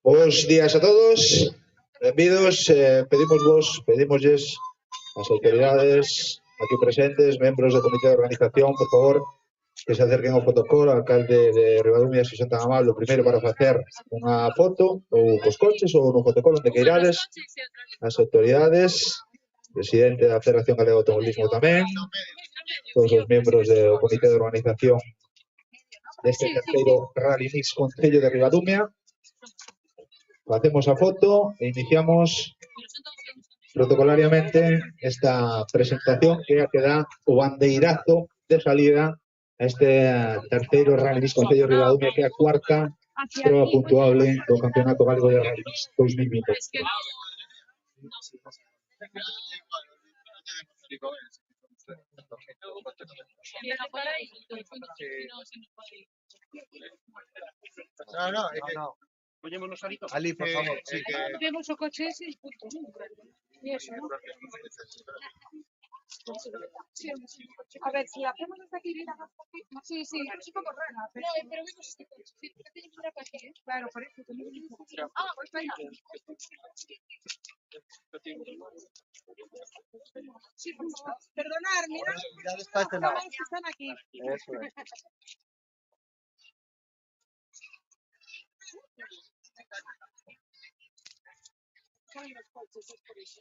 Bos días a todos, benvidos, pedimosles as autoridades aquí presentes, membros do comité de organización, por favor, que se acerquen ao protocolo, alcalde de Ribadumia, se son tan amables, o primeiro para facer unha foto, ou cos coches, ou no protocolo, onde queirades, as autoridades, presidente da Federación Galega de Automobilismo tamén, todos os membros do comité de organización deste terceiro Rally Mix Concello de Ribadumia. Facemos a foto e iniciamos protocolariamente esta presentación que é a que dá o bandeirazo de salida a este terceiro Rally Mix Concello de Ribadumia, que é a cuarta proba puntuable do Campeonato Galego de Rally Mix 2020. No. Poñémonos ali, por favor. Sí, que... Vemos o coche ese y punto. Y eso, ¿no? Sí, a ver, si hacemos esta aquí, sí, es un poco rara. Pero vemos este coche. Sí, porque tiene que ir para aquí, ¿eh? Claro, por eso. Pues venga. Sí, por favor. Perdonar, Mirad esta este lado. que están aquí. Eso es. Son los coches, es por eso.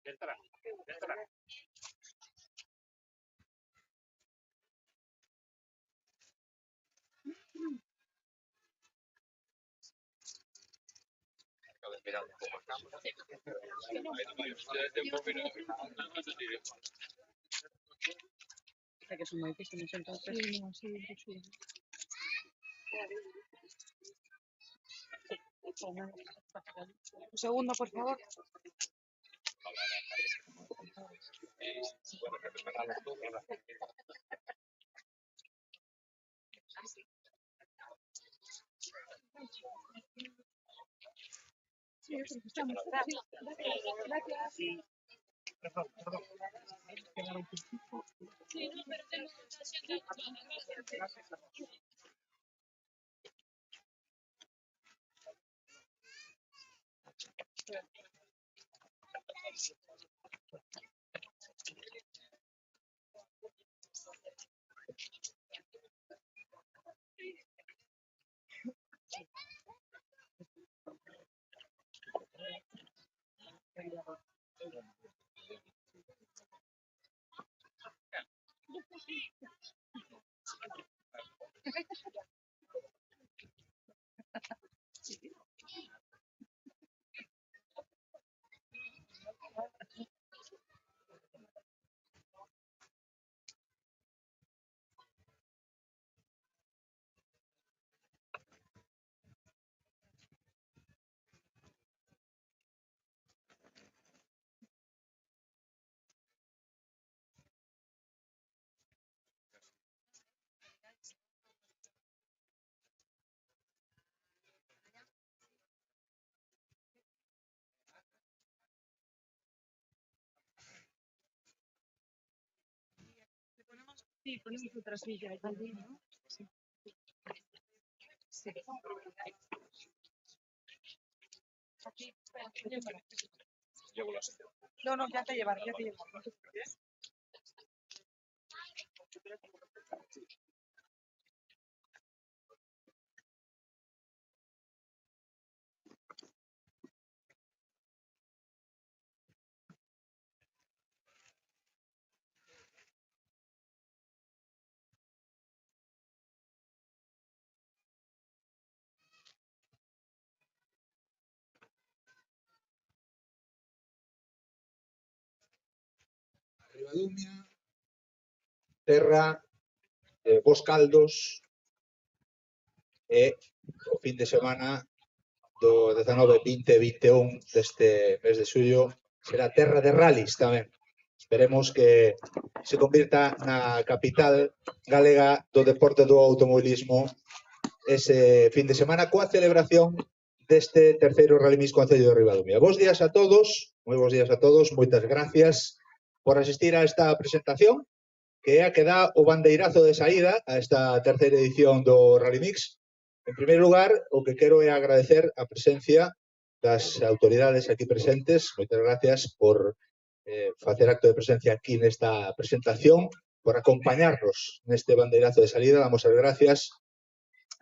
Entra. Que son muy difíciles entonces. Sí, no, sí. Un segundo, por favor. Sí, estamos. Gracias. Sí, ponemos otra silla allí, ¿no? Sí. Sí. Aquí, espera, no, no, ya te llevaré, ya te llevaré. Ribadumia, terra de Bos Caldos e o fin de semana do 19, 20 e 21 deste mes de xullo será terra de rallies tamén. Esperemos que se convirta na capital galega do deporte do automobilismo ese fin de semana coa celebración deste terceiro Rally Mix Concello de Ribadumia. Bos días a todos, moi bos días a todos, moitas gracias por asistir a esta presentación que é a que dá o bandeirazo de saída a esta terceira edición do Rally Mix. En primeiro lugar, o que quero é agradecer a presencia das autoridades aquí presentes. Moitas gracias por facer acto de presencia aquí nesta presentación, por acompañarnos neste bandeirazo de salida. Damos as gracias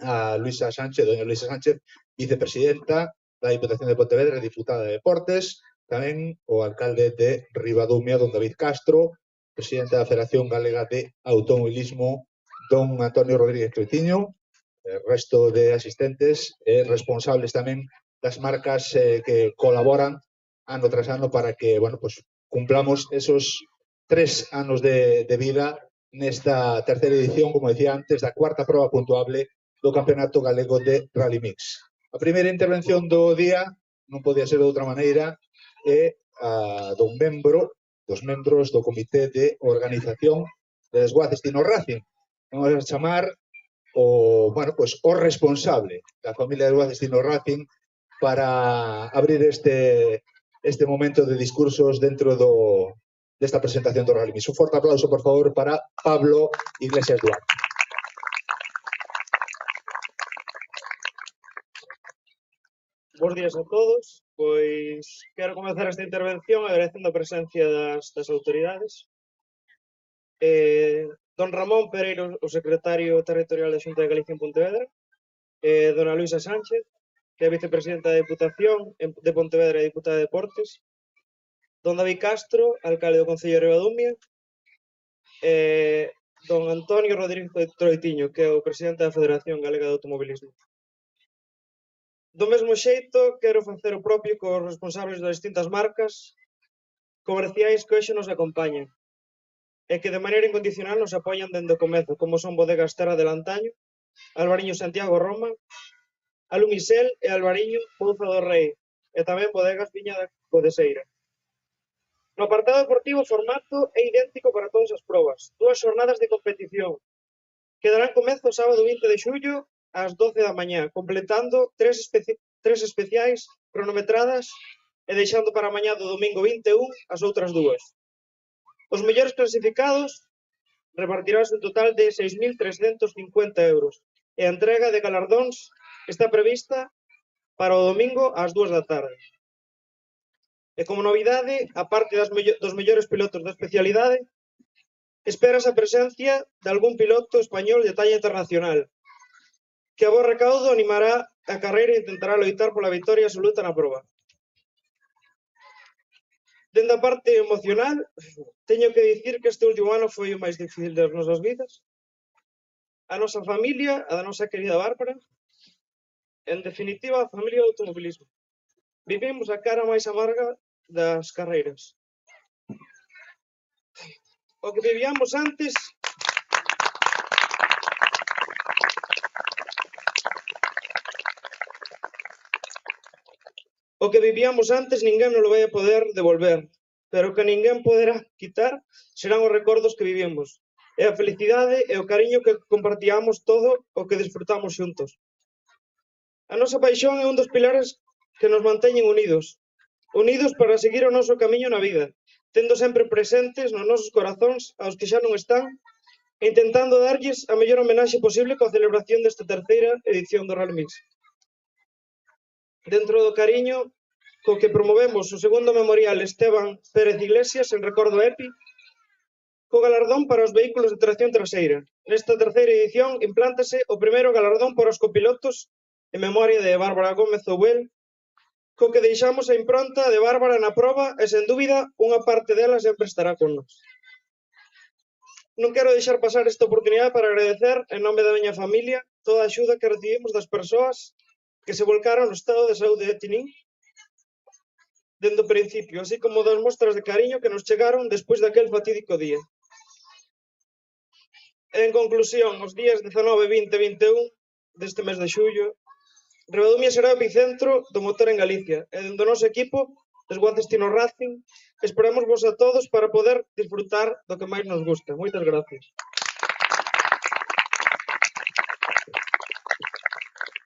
a Luisa Sánchez, doña Luisa Sánchez, vicepresidenta da Diputación de Pontevedra e diputada de Deportes, tamén o alcalde de Ribadumia, don David Castro, presidente da Federación Galega de Automobilismo, don Antonio Rodríguez Troitiño, el resto de asistentes e responsables tamén das marcas que colaboran ano tras ano para que, bueno, pues, cumplamos esos 3 anos de vida nesta terceira edición, como decía antes, da cuarta proba puntuable do Campeonato Galego de Rally Mix. A primeira intervención do día non podía ser de outra maneira é a dos membros do Comité de Organización de Desguaces Tino Racing. Vamos a chamar o, bueno, pues, o responsable da familia de Desguaces Tino Racing para abrir este momento de discursos dentro desta presentación do Rally Mix. Un forte aplauso, por favor, para Pablo Iglesias Duarte. Bos días a todos. Pois quero comezar esta intervención agradecendo a presencia das autoridades. Don Ramón Pereiro, o secretario territorial da Xunta de Galicia en Pontevedra, dona Luisa Sánchez, que é vicepresidenta da Diputación de Pontevedra e diputada de Deportes, don David Castro, alcalde do Concello de Ribadumia, don Antonio Rodríguez Troitiño, que é o presidente da Federación Galega de Automobilismo. Do mesmo xeito, quero facer o propio cos responsables das distintas marcas comerciais que hoxe nos acompañan e que de maneira incondicional nos apoian dende o comezo, como son Bodegas Terra del Antaño, Alvariño Santiago Roma, Alumisel e Albariño Pouza do Rei, e tamén Bodegas Viña da Codeseira. No apartado deportivo, o formato é idéntico para todas as probas, 2 xornadas de competición, que darán comezo o sábado 20 de xullo ás 12 da mañá, completando tres especiais cronometradas e deixando para mañá do domingo 21 as outras dúas. Os mellores clasificados repartiránse un total de 6.350 euros e a entrega de galardóns está prevista para o domingo ás 2 da tarde. E como novidade, a parte dos mellores pilotos da especialidade, espérase a presencia de algún piloto español de talla internacional, que a bo recaudo animará a carreira e intentará loitar pola vitoria absoluta na proba. Dende a parte emocional, teño que dicir que este último ano foi o máis difícil das nosas vidas. A nosa familia, a da nosa querida Bárbara, en definitiva, a familia do automobilismo. Vivimos a cara máis amarga das carreiras. O que vivíamos antes ninguén nos lo vai a poder devolver, pero que ninguén poderá quitar serán os recordos que vivimos, e a felicidade e o cariño que compartíamos todo o que disfrutamos xuntos. A nosa paixón é un dos pilares que nos manteñen unidos para seguir o noso camiño na vida, tendo sempre presentes nos nosos corazóns aos que xa non están e intentando darlles a mellor homenaxe posible coa celebración desta terceira edición do Rally Mix. Dentro do cariño co que promovemos o segundo memorial Esteban Pérez Iglesias en recordo a EPI, co galardón para os vehículos de tracción traseira. Nesta terceira edición implántase o primeiro galardón para os copilotos en memoria de Bárbara Gómez Ouel, co que deixamos a impronta de Bárbara na proba e, sen dúbida, unha parte dela sempre estará con nós. Non quero deixar pasar esta oportunidade para agradecer, en nome da miña familia, toda a axuda que recibimos das persoas que se volcaron no estado de saúde de Tinín dende o principio, así como das mostras de cariño que nos chegaron despois daquel fatídico día. En conclusión, os días 19, 20 e 21 deste mes de xullo, Ribadumia será o epicentro do motor en Galicia e dende o noso equipo, Desguaces Tino Racing, esperamos vos a todos para poder disfrutar do que máis nos gusta. Moitas gracias.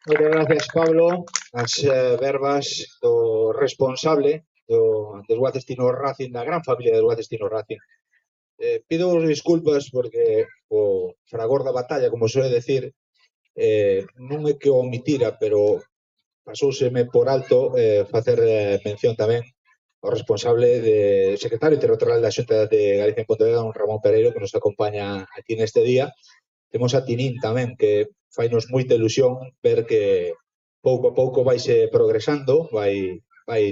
Moitas gracias, Pablo. As verbas do responsable do Desguaces Tino Racing, da gran familia de Desguaces Tino Racing. Pido disculpas porque o fragor da batalla, como suele decir, non é que o omitira, pero pasouseme por alto facer mención tamén ao responsable de secretario territorial da Xunta de Galicia en Pontevedra, don Ramón Pereiro, que nos acompaña aquí neste día. Temos a Tinín tamén, que fainos moita ilusión ver que pouco a pouco vaise progresando, vai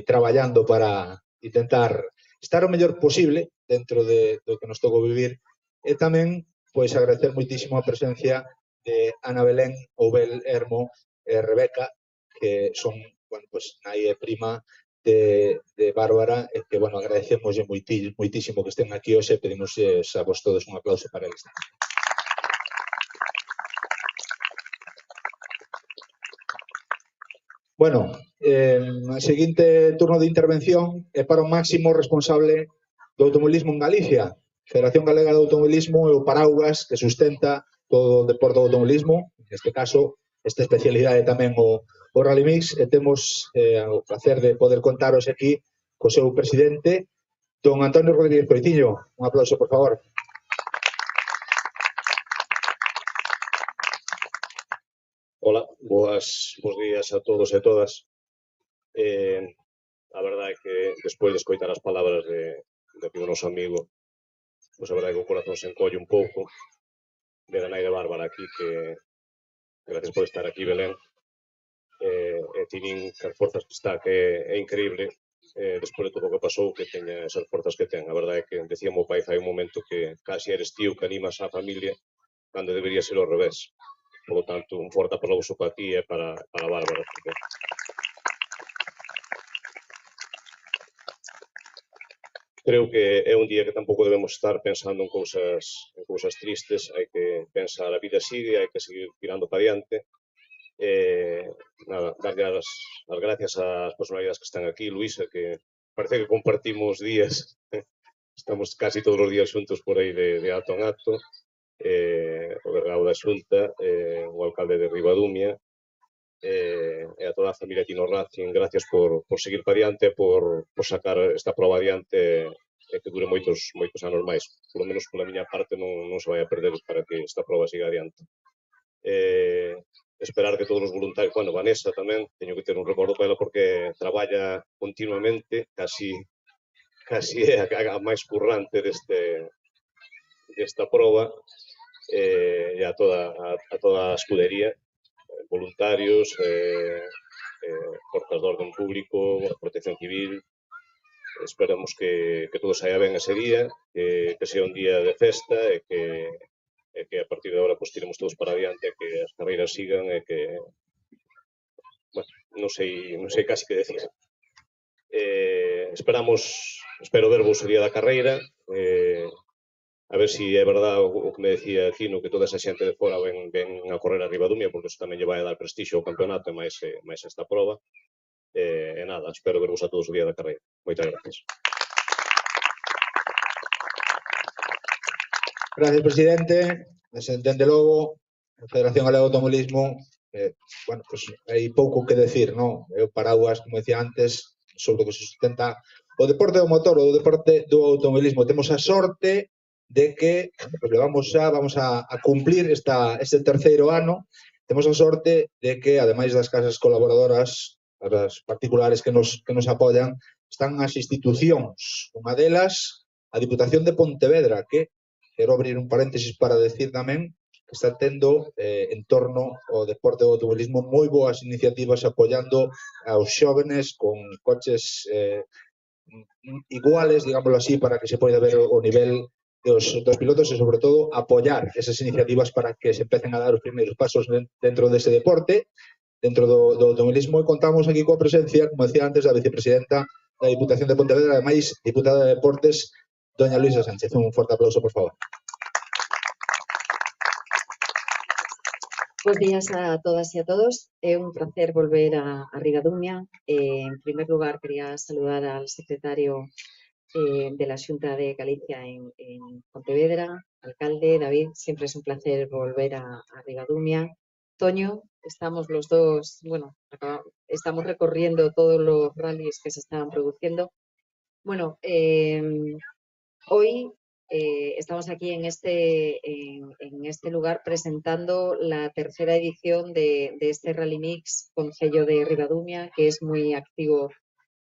traballando para intentar estar o mellor posible dentro do que nos tocou vivir, e tamén pois agradecer moitísimo a presencia de Ana Belén, Oubel, Hermo e Rebeca, que son, bueno, pues, nai e prima de Bárbara, e que, bueno, agradecemos moitísimo que estén aquí hoxe, pedimos a vos todos un aplauso para eles. Bueno, o seguinte turno de intervención é para o máximo responsable do automobilismo en Galicia, Federación Galega de Automobilismo e o paraugas que sustenta todo o deporte do automobilismo, neste caso, esta especialidade tamén o Rally Mix, e temos o placer de poder contaros aquí co seu presidente, don Antonio Rodríguez Coitiño. Un aplauso, por favor. Hola, bos días a todos e todas. A verdade é que despois de escoitar as palabras de o noso amigo, pois a verdade é que o corazón se encolle un pouco ver a nai de Bárbara aquí, que gracias por estar aquí, Belén, e Tinín, que as forzas que está, que é increíble, despois de todo o que pasou, que teña esas forzas que ten. A verdade é que decía mo pai fai un momento que casi eres tío que animas a familia cando debería ser ao revés. Por lo tanto, un forte aplauso para ti e para Bárbara. Creo que é un día que tampouco debemos estar pensando en cousas tristes, hai que pensar a vida sigue, hai que seguir tirando para diante. nada, darlle as gracias ás personalidades que están aquí. Luisa, que parece que compartimos días, estamos casi todos os días xuntos por aí de acto en acto, o delegado da Xunta, o alcalde de Ribadumia, e a toda a familia Tino Racing, gracias por seguir para adiante, por sacar esta proba adiante e que dure moitos anos máis. Polo menos pola miña parte non se vai a perder para que esta proba siga adiante. Esperar que todos os voluntarios, bueno, Vanessa tamén, teño que ter un recordo para ela porque traballa continuamente, casi é a máis currante desta proba, e a toda a escudería, voluntarios, forzas de orden público, protección civil. Esperamos que todo saia ben ese día, que sea un día de festa e que a partir de agora pues, tiremos todos para adiante, que as carreiras sigan e que, bueno, non sei casi que decir. Espero vervos o día da carreira, a ver se é verdad o que me decía Tino, que toda esa xente de fora ven a correr a Ribadumia, porque eso tamén lle vai a dar prestixio ao campeonato e máis esta proba. E nada, espero vervos a todos o día da carreira. Moitas gracias. Gracias, presidente. Dende logo, a Federación Galega de Automobilismo, bueno, pues hai pouco que decir, non? É o paraguas, como decía antes, sobre o que se sustenta o deporte do motor, o deporte do automobilismo. Temos a sorte de que pues, vamos a cumplir este terceiro ano. Temos a sorte de que, ademais das casas colaboradoras, as particulares que nos apoian, están as institucións. Unha delas, a Diputación de Pontevedra, que quero abrir un paréntesis para decir tamén que está tendo en torno ao deporte do automobilismo moi boas iniciativas apoiando aos xóvenes con coches iguales, digámoslo así, para que se poida ver o nivel dos pilotos e, sobre todo, apoiar esas iniciativas para que se empecen a dar os primeiros pasos dentro dese deporte, dentro do automobilismo, e contamos aquí coa presencia, como decía antes, da vicepresidenta da Diputación de Pontevedra, ademais, diputada de Deportes, doña Luisa Sánchez. Un forte aplauso, por favor. Bos días a todas e a todos. É un placer volver a Ribadumia. En primer lugar, quería saludar al secretario de la Xunta de Galicia en Pontevedra, alcalde David. Siempre es un placer volver a Ribadumia. Toño, estamos los dos, bueno, estamos recorriendo todos los rallies que se estaban produciendo. Bueno, hoy estamos aquí en este lugar presentando la tercera edición de este Rally Mix Concello de Ribadumia, que es muy activo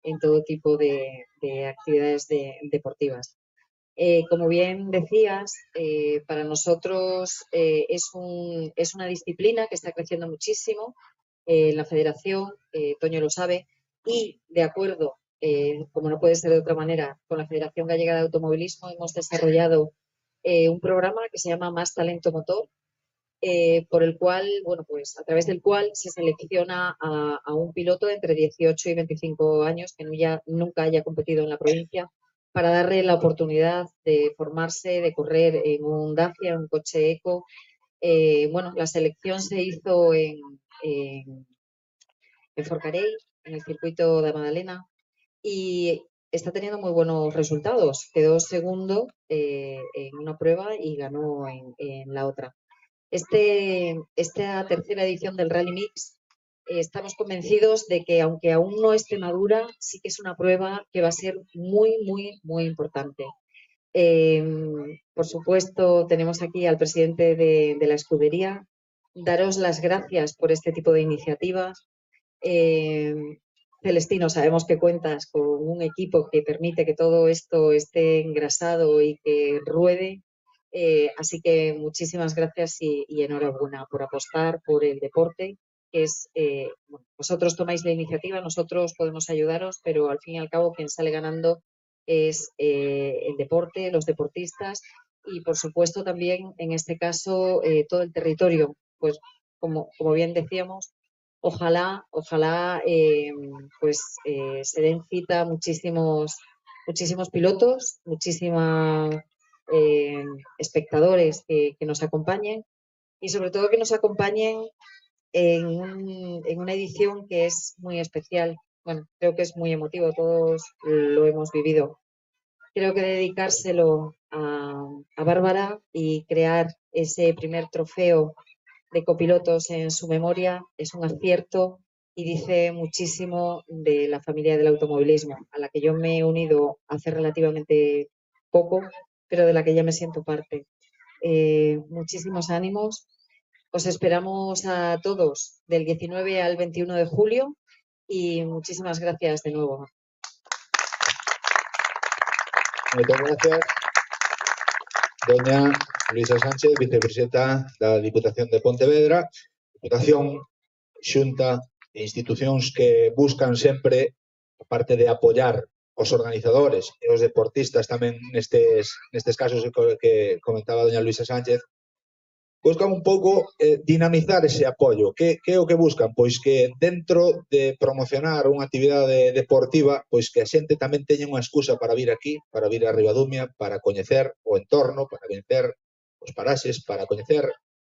en todo tipo de actividades deportivas. Como bien decías, para nosotros es una disciplina que está creciendo muchísimo en la federación, Toño lo sabe, y de acuerdo, como no puede ser de otra manera, con la Federación Gallega de Automovilismo hemos desarrollado un programa que se llama Más Talento Motor, por el cual, bueno, pues a través del cual se selecciona a un piloto entre 18 y 25 años que nunca haya competido en la provincia, para darle la oportunidad de formarse, de correr en un Dacia, un coche eco. Bueno, la selección se hizo en Forcarei, en el circuito de Madalena, y está teniendo muy buenos resultados. Quedó segundo en una prueba y ganó en la otra. Esta tercera edición del Rally Mix, estamos convencidos de que, aunque aún no esté madura, sí que es una prueba que va a ser muy, muy, muy importante. Por supuesto, tenemos aquí al presidente de la escudería. Daros las gracias por este tipo de iniciativas. Celestino, sabemos que cuentas con un equipo que permite que todo esto esté engrasado y que ruede. Así que muchísimas gracias y enhorabuena por apostar por el deporte, que es, bueno, vosotros tomáis la iniciativa, nosotros podemos ayudaros, pero al fin y al cabo quien sale ganando es el deporte, los deportistas y, por supuesto, también en este caso todo el territorio. Pues como bien decíamos, ojalá se den cita muchísimos pilotos, muchísimas espectadores que nos acompañen y sobre todo que nos acompañen en una edición que es muy especial. Bueno, creo que es muy emotivo, todos lo hemos vivido. Creo que dedicárselo a Bárbara y crear ese primer trofeo de copilotos en su memoria es un acierto y dice muchísimo de la familia del automovilismo, a la que yo me he unido hace relativamente poco, pero de la que ya me siento parte. Muchísimos ánimos. Os esperamos a todos del 19 al 21 de julio y muchísimas gracias de nuevo. Moitas gracias. Doña Luisa Sánchez, vicepresidenta da Diputación de Pontevedra, Diputación, Xunta e institucións que buscan sempre, aparte de apoiar os organizadores e os deportistas tamén nestes casos que comentaba doña Luisa Sánchez, buscan un pouco dinamizar ese apoio. Que é o que buscan? Pois que dentro de promocionar unha actividade deportiva, pois que a xente tamén teña unha excusa para vir aquí, para vir a Ribadumia, para coñecer o entorno, para coñecer os paraxes, para coñecer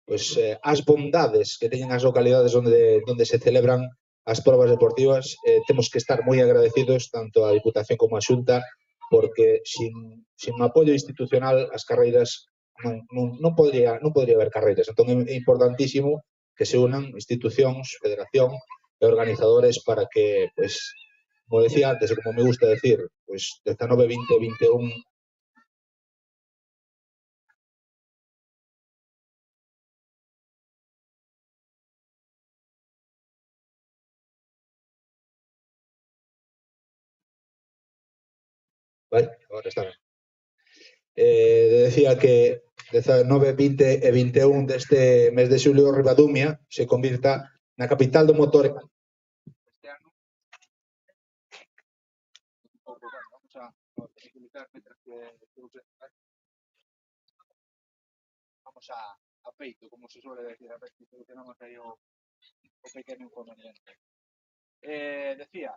pois, as bondades que teñen as localidades onde se celebran as probas deportivas. Temos que estar moi agradecidos tanto a Diputación como a Xunta, porque sin apoio institucional as carreiras non podría haber carreiras. Entón é importantísimo que se unan institucións, federación e organizadores para que, pois, como decía antes, e como me gusta decir, pois 19, 20, 21 Vale, agora está ben. Decía que 19, 20 e 21 deste mes de xulio Ribadumia se convirta na capital do motor este ano. Vamos a utilizar mientras que vamos a peito, como se suele decir, a ver si solucionamos aí o pequeno inconveniente. Decía,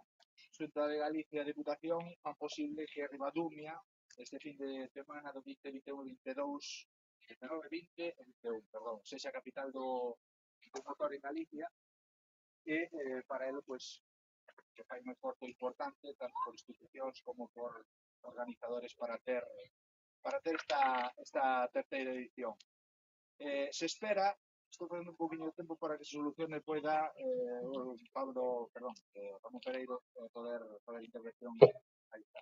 Xunta de Galicia e Diputación fan posible que Ribadumia este fin de semana do 20, 21 e 22, 19, 20 e 21, perdón, sexa a capital do motor en Galicia e para ele, pois, que fai un esforzo importante tanto por institucións como por organizadores para ter esta terceira edición. Se espera, estou facendo un poquinho de tempo para que se solucione poida Pablo, perdón, Ramón Pereiro poder intervención. Aí está,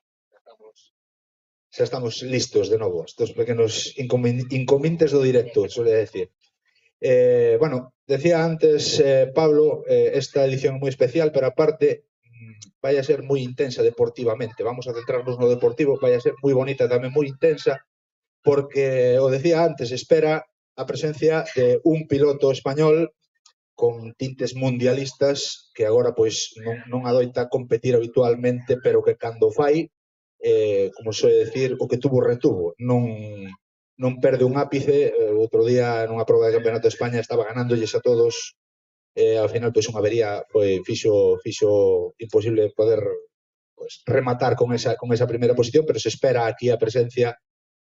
xa estamos listos de novo, estos pequenos inconvenientes do directo, suele decir. Bueno, decía antes Pablo, esta edición é moi especial, pero aparte vai a ser moi intensa deportivamente. Vamos a centrarnos no deportivo, vai a ser moi bonita, tamén moi intensa, porque, o decía antes, espera a presencia de un piloto español con tintes mundialistas que agora pois non adoita competir habitualmente, pero que cando fai, como soe decir, o que tuvo retuvo. Non perde un ápice. Outro día nunha proba de Campeonato de España estaba ganándolles a todos. Ao final pois unha avería fixo imposible poder pois rematar con esa primeira posición, pero se espera aquí a presencia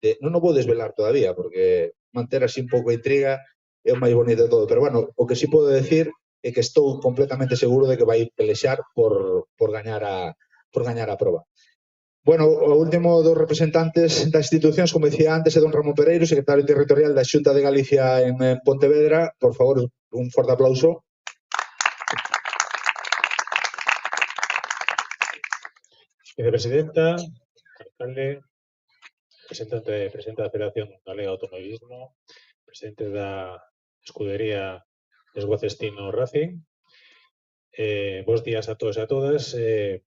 de, non o vou desvelar todavía porque manter así un pouco a intriga é o máis bonito de todo, pero bueno, o que sí podo decir é que estou completamente seguro de que vai pelexar por gañar a proba. Bueno, o último dos representantes das institucións, como decía antes, é don Ramón Pereiro, secretario territorial da Xunta de Galicia en Pontevedra. Por favor, un forte aplauso. Vicepresidenta, alcalde, presidente da Federación Galega de Automovilismo, presidente da Escudería Desguacestino Racing. Bos días a todos e a todas.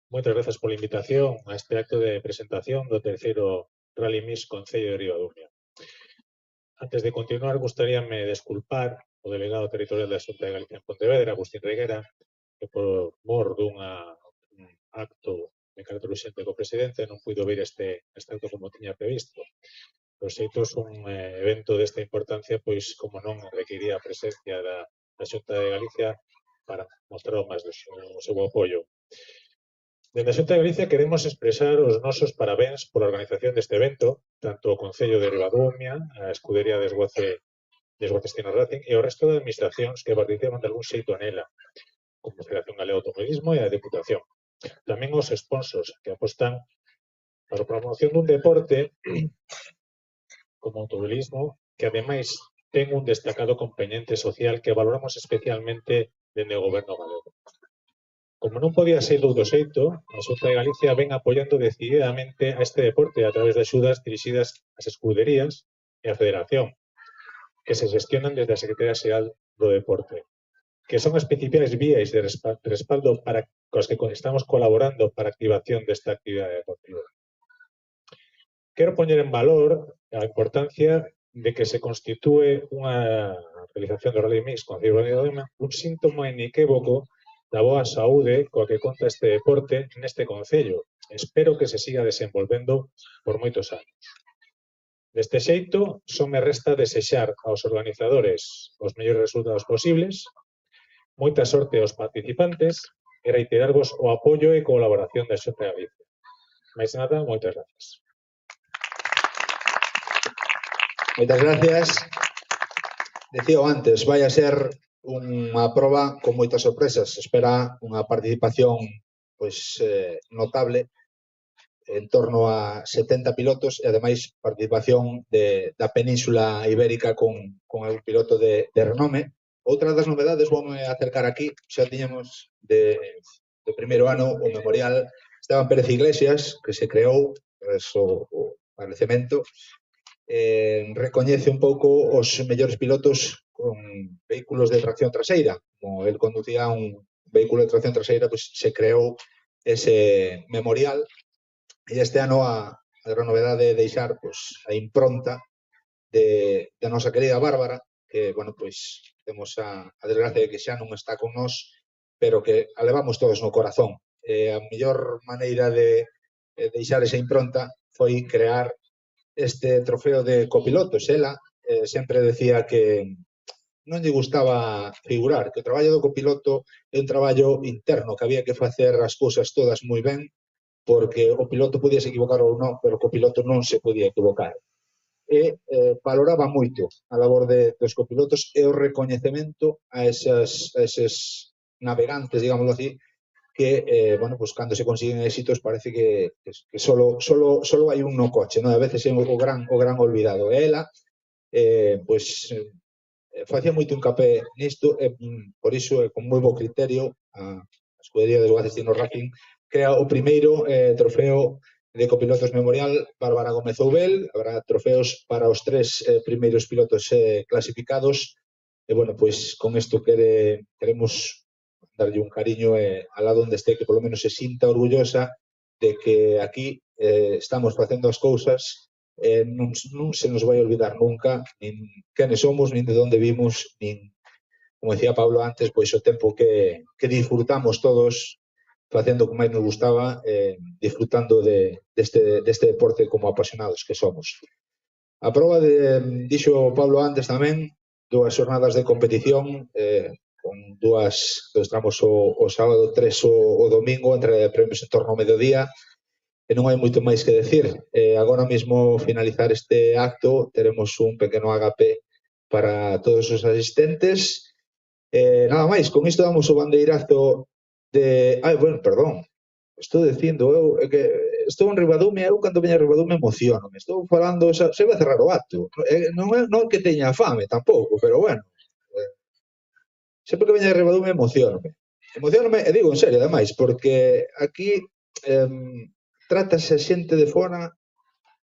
Moitas grazas pola invitación a este acto de presentación do terceiro Rally Mix Concello de Ribadumia. Antes de continuar, gustaríame desculpar o delegado territorial da Xunta de Galicia en Pontevedra, Agustín Reguera, que por mor dun acto de carácter urxente co presidente non puido vir este acto como tiña previsto. Os xeitos, un evento desta importancia, pois, como non requiría a presencia da Xunta de Galicia para mostrar máis o seu apoio. Dende a Xunta de Galicia queremos expresar os nosos parabéns pola organización deste evento, tanto o Concello de Ribadumia, a Escudería Desguace de Esguacestino Racing e o resto de administracións que participan de algún xeito nela, como a Federación Galega de Automobilismo e a Deputación. Tamén os sponsors que apostan para a promoción dun deporte como o automobilismo que ademais ten un destacado componente social que valoramos especialmente dende o goberno galego. Como non podía ser de outro xeito, a Xunta de Galicia ven apoiando decididamente a este deporte a través de axudas dirixidas ás escuderías e á Federación, que se gestionan desde a Secretaría Xeral do Deporte, que son as principais vías de respaldo para cos que estamos colaborando para a activación desta actividade deportiva. Quero poñer en valor a importancia de que se constitúe unha realización do Rally Mix con Ciudadanía un síntoma inequívoco da boa saúde coa que conta este deporte neste concello. Espero que se siga desenvolvendo por moitos anos. Deste xeito, só me resta desexar aos organizadores os mellores resultados posibles, moita sorte aos participantes e reiterarvos o apoio e colaboración da Xunta de Galicia. Mais nada, moitas gracias. Moitas gracias. Decío antes, vai a ser unha proba con moitas sorpresas. Espera unha participación notable, en torno a 70 pilotos e ademais participación da Península Ibérica con un piloto de renome. Outra das novedades, voume acercar aquí, xa tiñamos de primeiro ano o memorial Esteban Pérez Iglesias, que se creou o falecemento, recoñece un pouco os mellores pilotos con vehículos de tracción traseira. Como el conducía un vehículo de tracción traseira, pois se creou ese memorial e este ano a gran novedade de deixar a impronta da nosa querida Bárbara, que, bueno, pois temos a desgracia de que xa non está con nós, pero que a levamos todos no corazón. A mellor maneira de deixar esa impronta foi crear este trofeo de copilotos. Ela sempre decía que non lle gustaba figurar, que o traballo do copiloto é un traballo interno, que había que facer as cousas todas moi ben, porque o piloto podía se equivocar ou non, pero o copiloto non se podía equivocar. E valoraba moito a labor dos copilotos e o recoñecemento a eses navegantes, digámoslo así, que, bueno, pues cando se consiguen éxitos parece que solo hai un no coche, non? A veces é o gran olvidado. E ela, pues, facía moito hincapé nisto e, por iso, con moi bo criterio, a escudería de Esguacestino Racing crea o primeiro trofeo de copilotos memorial Bárbara Gómez Oubel. Habrá trofeos para os 3 primeiros pilotos clasificados e, bueno, pues con isto queremos darlle un cariño alá onde este, que polo menos se sinta orgullosa de que aquí estamos facendo as cousas, non se nos vai olvidar nunca nin quenes somos, nin de onde vimos, nin, como decía Pablo antes, pois o tempo que disfrutamos todos facendo o que máis nos gustaba, disfrutando deste deporte como apasionados que somos. A proba dixo Pablo antes tamén, 2 xornadas de competición, con 2 tramos o sábado, 3 o domingo, entre premios en torno ao mediodía, e non hai moito máis que decir. Agora mesmo, finalizar este acto, teremos un pequeno agape para todos os asistentes. Nada máis, con isto damos o bandeirazo de... Bueno, perdón, estou dicindo, que estou en Ribadumia, eu cando veño a Ribadumia emociono, me estou falando, se vai cerrar o acto, non é que teña fame tampouco, pero bueno, sempre que veño a Ribadumia emocionome, e digo en serio, ademais, porque aquí trátase a xente de fora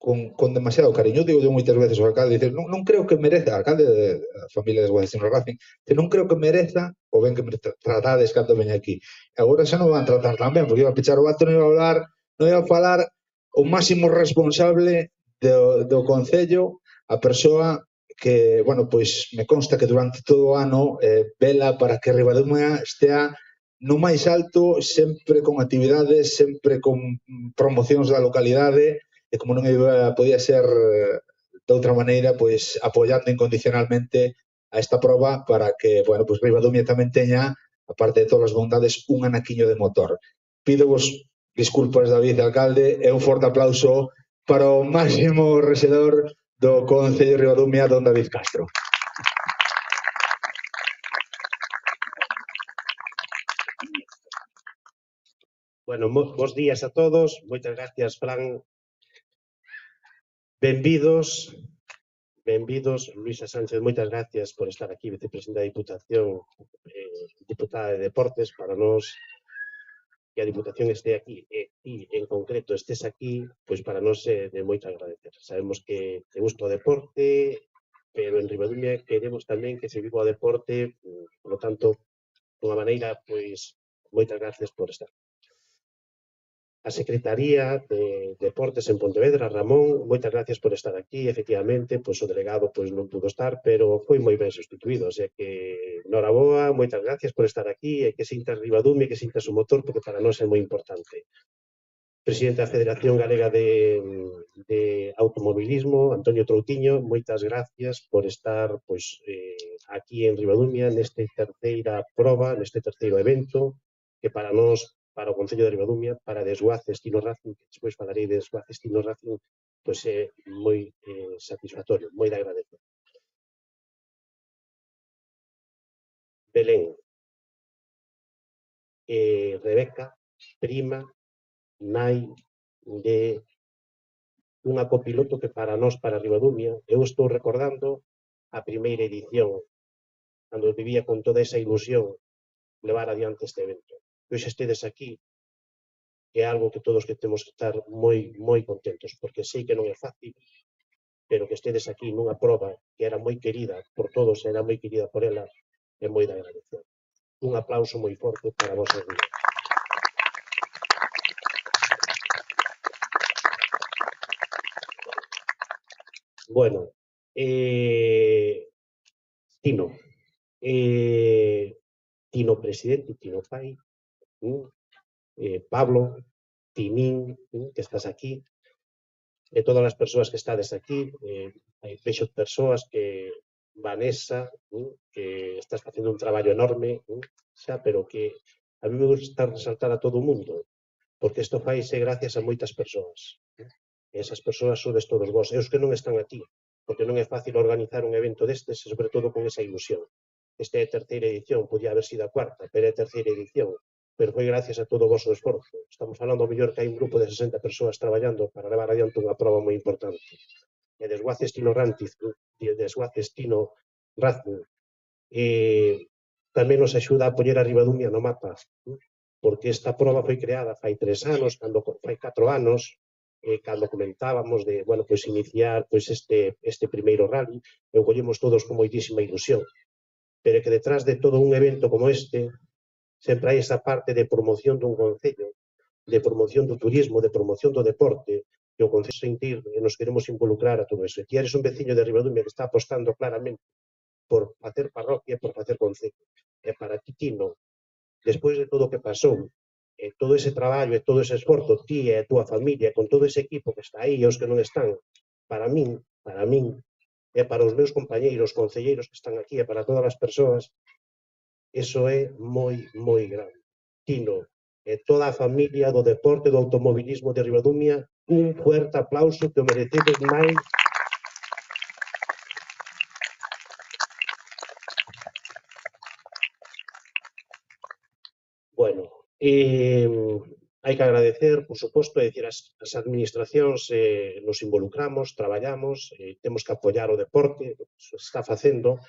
con demasiado cariño. Digo yo moitas veces ao alcalde, dicer, non creo que mereza, alcalde da familia de Esguacestino Racing, que non creo que mereza o ben que me tratades cando veña aquí. E agora xa non van tratar tan ben, porque iba a pechar o acto, non iba a falar o máximo responsable do concello, a persoa que, bueno, pois me consta que durante todo o ano vela para que Ribadumia estea no máis alto, sempre con actividades, sempre con promocións da localidade, e como non podía ser de outra maneira, pois apoiando incondicionalmente a esta proba para que, bueno, pois Ribadumia tamén teña, aparte de todas as bondades, un anaquiño de motor. Pídovos disculpas, David, alcalde, e un forte aplauso para o máximo rexedor do Concello de Ribadumia, don David Castro. Bueno, bos días a todos. Moitas gracias, Fran. Benvidos, Luisa Sánchez, moitas gracias por estar aquí, vicepresidenta da Diputación, diputada de Deportes, para nós que a Diputación este aquí e ti, en concreto, estés aquí, pois para nós é de moito agradecer. Sabemos que te gusta o deporte, pero en Ribadumia queremos tamén que se viva o deporte, por lo tanto, dunha maneira, pois, moitas gracias por estar. A Secretaría de Deportes en Pontevedra, Ramón, moitas gracias por estar aquí. Efectivamente, pois o delegado pois non pudo estar, pero foi moi ben sustituído. O sea que, noraboa, moitas gracias por estar aquí e que sintas Ribadumia, que sintas o motor, porque para nós é moi importante. Presidente da Federación Galega de Automobilismo, Antonio Troutiño, moitas gracias por estar pois, aquí en Ribadumia neste terceira proba, neste terceiro evento, que para nós, para o Concello de Ribadumia, para Desguaces Tino Racing, que despois falarei de Desguaces Tino Racing, pois é moi satisfactorio, moi de agradecer. Belén, Rebeca, prima, nai de unha copiloto que para nós, para Ribadumia, eu estou recordando a primeira edición, cando vivía con toda esa ilusión levar adiante este evento. Que hoxe estedes aquí é algo que todos que temos que estar moi contentos, porque sei que non é fácil, pero que estedes aquí nunha proba que era moi querida por todos, era moi querida por ela, é moi de agradecer. Un aplauso moi forte para vos, Ribadumia. Bueno, Tino, Tino presidente, Tino pai, Pablo, Tinín, que estás aquí, e todas as persoas que estades aquí, hai vexo persoas que Vanessa, que estás facendo un traballo enorme, xa, pero que a mí me gusta resaltar a todo o mundo, porque isto faise gracias a moitas persoas. E esas persoas sodes todos vós, e os que non están aquí, porque non é fácil organizar un evento destes, e sobre todo con esa ilusión. Esta é a terceira edición, podía haber sido a cuarta, pero é a terceira edición, pero foi gracias a todo o vosso esforzo. Estamos falando ao mellor que hai un grupo de 60 persoas traballando para levar adiante unha proba moi importante. E Desguaces Tino Racing, tamén nos axuda a poñer a Ribadumia no mapa, porque esta proba foi creada fai 3 anos, fai 4 anos, cando comentábamos de, bueno, pois iniciar pois este primeiro rally, e o collemos todos con moitísima ilusión. Pero que detrás de todo un evento como este, sempre hai esa parte de promoción dun concello, de promoción do turismo, de promoción do deporte, que o Concello sentir e nos queremos involucrar a todo eso. E ti eres un veciño de Ribadumia que está apostando claramente por facer parroquia, por facer concello. E para ti, Tino, despois de todo o que pasou, todo ese traballo e todo ese esforzo, ti e a túa familia, con todo ese equipo que está aí e os que non están, para min, e para os meus compañeiros concelleiros que están aquí e para todas as persoas, eso é moi grande. Tino e toda a familia do deporte do automobilismo de Ribadumia, un fuerte aplauso que o merecedes máis. Bueno, hai que agradecer, por suposto, é dicir, as administracións nos involucramos, traballamos, temos que apoiar o deporte, se está facendo,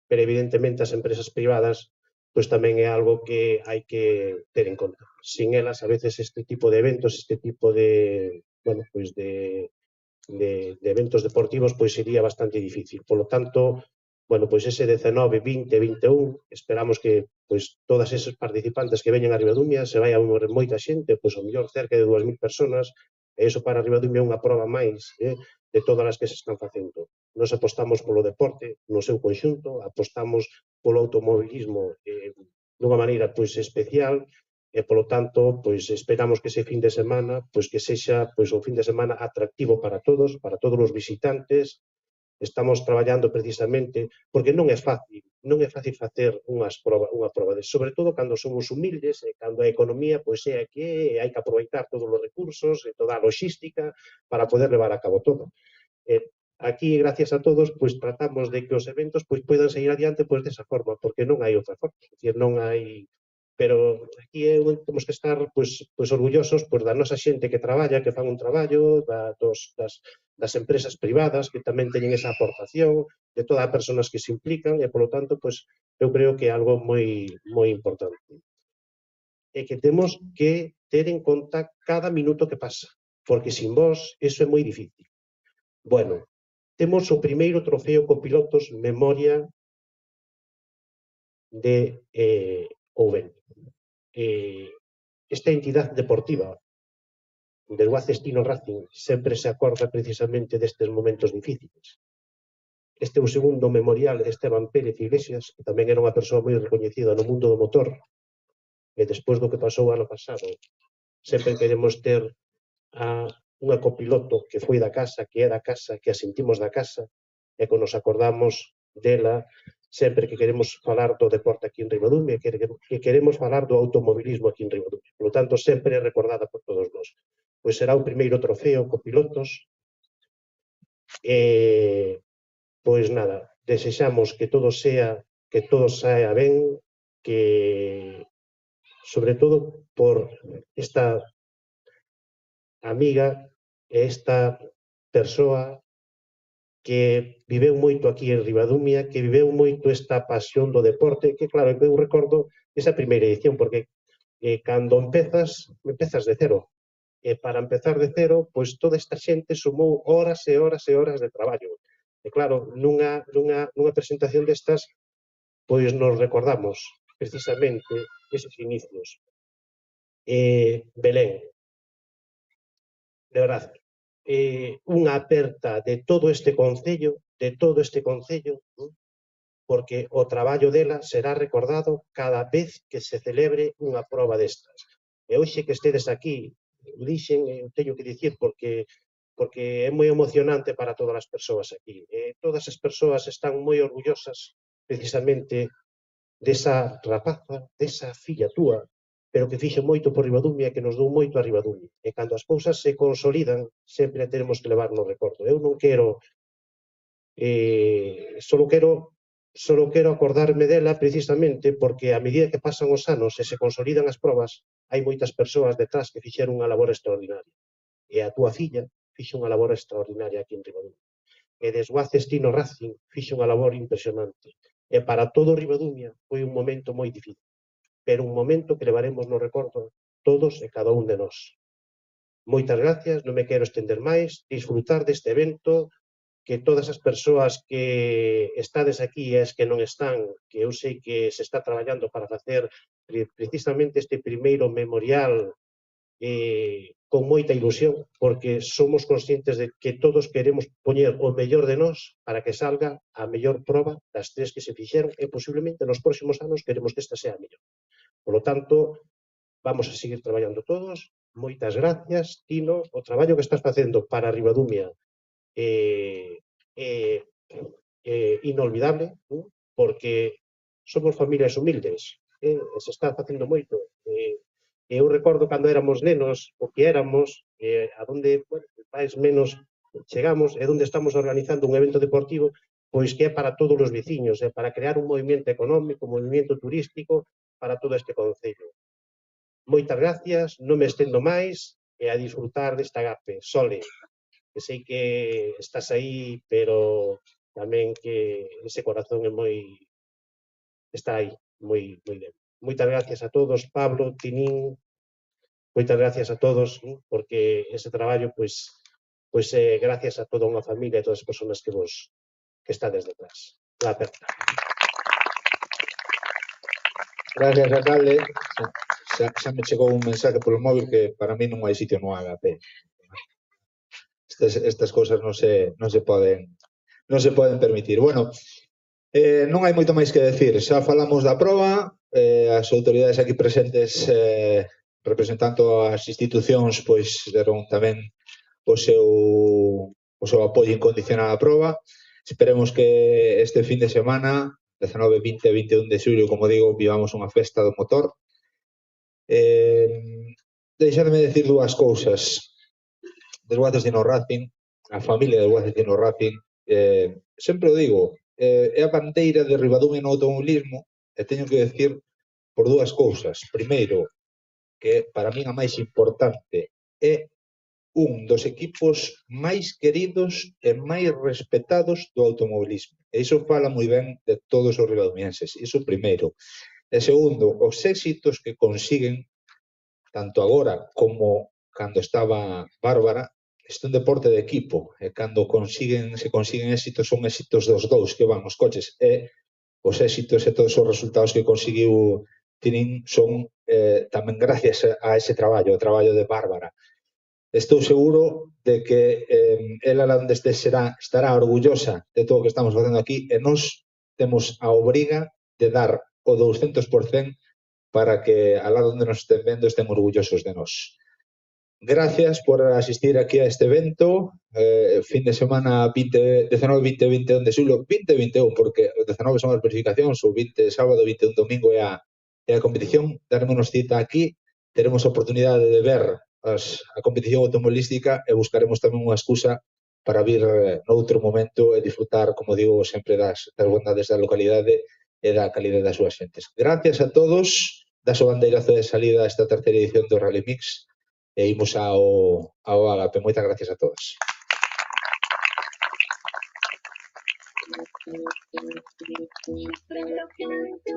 pero evidentemente as empresas privadas pois tamén é algo que hai que ter en conta. Sin elas, a veces, este tipo de eventos, este tipo de, bueno, pois de eventos deportivos, pois sería bastante difícil. Por lo tanto, bueno, pois ese 19, 20, 21, esperamos que pois todas esos participantes que veñen a Ribadumia se vai a moita xente, pois ao mellor cerca de 2000 personas, e iso para Ribadumia é unha proba máis de todas as que se están facendo. Nos apostamos polo deporte no seu conxunto, apostamos polo automobilismo dunha maneira pois especial, e polo tanto, pois esperamos que ese fin de semana, pois que sexa pois un fin de semana atractivo para todos os visitantes. Estamos traballando precisamente porque non é fácil facer unha proba de, sobre todo cando somos humildes e cando a economía pois é que hai que aproveitar todos os recursos e toda a logística para poder levar a cabo todo. Aquí, gracias a todos, pois tratamos de que os eventos pois poidan seguir adiante pois desa forma, porque non hai outra forma, non hai pero aquí temos que estar pois orgullosos da nosa xente que traballa, que fan un traballo, das empresas privadas que tamén teñen esa aportación, de todas as persoas que se implican e, polo tanto, pois eu creo que é algo moi importante. E que temos que ter en conta cada minuto que pasa, porque sin vos iso é moi difícil. Bueno, temos o primeiro trofeo copilotos memoria de Ouvén. Esta entidade deportiva del Guacestino Racing sempre se acorda precisamente destes momentos difíciles. Este é o segundo memorial de Esteban Pérez Iglesias, que tamén era unha persoa moi recoñecida no mundo do motor, e despois do que pasou o ano pasado, sempre queremos ter a unha copiloto que foi da casa, que é da casa, que a sentimos da casa, e que nos acordamos dela sempre que queremos falar do deporte aquí en Ribadumia, que queremos falar do automobilismo aquí en Ribadumia. Por lo tanto, sempre é recordada por todos nós. Pois será o primeiro trofeo copilotos. Pois nada, desexamos que todo saia ben, que sobre todo por esta amiga e esta persoa que viveu moito aquí en Ribadumia, que viveu moito esta pasión do deporte, que claro, eu recordo esa primeira edición, porque cando empezas de cero, e para empezar de cero, pois toda esta xente sumou horas e horas e horas de traballo. E claro, nunha presentación destas, pois nos recordamos precisamente eses inicios. Belén, de verdade, unha aperta de todo este concello, porque o traballo dela será recordado cada vez que se celebre unha proba destas. E hoxe que estedes aquí, dixen, eu teño que dicir porque é moi emocionante para todas as persoas aquí. Todas as persoas están moi orgullosas precisamente desa rapaza, desa filla túa, pero que fixo moito por Ribadumia, que nos dou moito a Ribadumia. E cando as cousas se consolidan, sempre temos que levar no recordo. Eu non quero, solo quero acordarme dela precisamente porque a medida que pasan os anos e se consolidan as probas, hai moitas persoas detrás que fixeron unha labor extraordinaria. E a túa filla fixo unha labor extraordinaria aquí en Ribadumia. E Desguacestino Racing fixo unha labor impresionante. E para todo Ribadumia foi un momento moi difícil, pero un momento que levaremos no recordo todos e cada un de nós. Moitas gracias, non me quero estender máis, disfrutar deste evento, que todas as persoas que estades aquí e as que non están, que eu sei que se está traballando para facer precisamente este primeiro memorial con moita ilusión, porque somos conscientes de que todos queremos poñer o mellor de nós para que salga a mellor proba das tres que se fixeron e posiblemente nos próximos anos queremos que esta sea a mellor. Por lo tanto, vamos a seguir traballando todos. Moitas gracias, Tino. O traballo que estás facendo para Ribadumia inolvidable, porque somos familias humildes, se está facendo moito. Eu recordo cando éramos nenos, o que éramos, a donde máis menos chegamos, e onde estamos organizando un evento deportivo, pois que é para todos os veciños, para crear un movimento económico, un movimento turístico para todo este concello. Moitas gracias, non me estendo máis, e a disfrutar desta gape. Sole, que sei que estás aí, pero tamén que ese corazón é está aí, moi ben. Moitas gracias a todos, Pablo, Tinín, moitas gracias a todos, porque ese traballo, pois gracias a toda unha familia e a todas as persoas que estades detrás. La aperta. Gracias, alcalde. Xa me chegou un mensaje polo móvil que para mí non hai sitio no HP. Estas cousas non se poden permitir. Bueno, non hai moito máis que decir. Xa falamos da proba, as autoridades aquí presentes representando as institucións pois deron tamén o seu apoio incondicional á proba. Esperemos que este fin de semana, 19, 20 e 21 de xullo, como digo, vivamos unha festa do motor. Deixadme decir dúas cousas. Desguacestino Racing, a familia de Desguacestino Racing, sempre o digo, é a bandeira de Ribadumia no automobilismo, e teño que decir por dúas cousas. Primeiro, que para min a máis importante é un dos equipos máis queridos e máis respetados do automobilismo. E iso fala moi ben de todos os ribadumienses. Iso primeiro. E segundo, os éxitos que consiguen, tanto agora como cando estaba Bárbara, isto é un deporte de equipo. E cando se consiguen éxitos, son éxitos dos dous que van os coches. E os éxitos e todos os resultados que conseguiu Tinin son tamén gracias a ese traballo, o traballo de Bárbara. Estou seguro de que ela onde estará orgullosa de todo o que estamos facendo aquí e nós temos a obriga de dar o 200% para que al lado onde nos estén vendo estén orgullosos de nós. Gracias por asistir aquí a este evento, fin de semana 19, 20 e 21 de xulio, 20 e 21, porque o 19 son as verificacións, o 20 sábado, 21 domingo é a competición. Daremos cita aquí, teremos a oportunidade de ver a competición automobilística e buscaremos tamén unha excusa para vir noutro momento e disfrutar, como digo, sempre das bondades da localidade e da calidade das súas xentes. Gracias a todos, das o bandeirazo de salida a esta terceira edición do Rally Mix e imos ao Agape. Moitas gracias a todos. Pero que no era porque te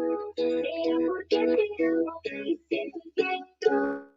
amo y siento que tú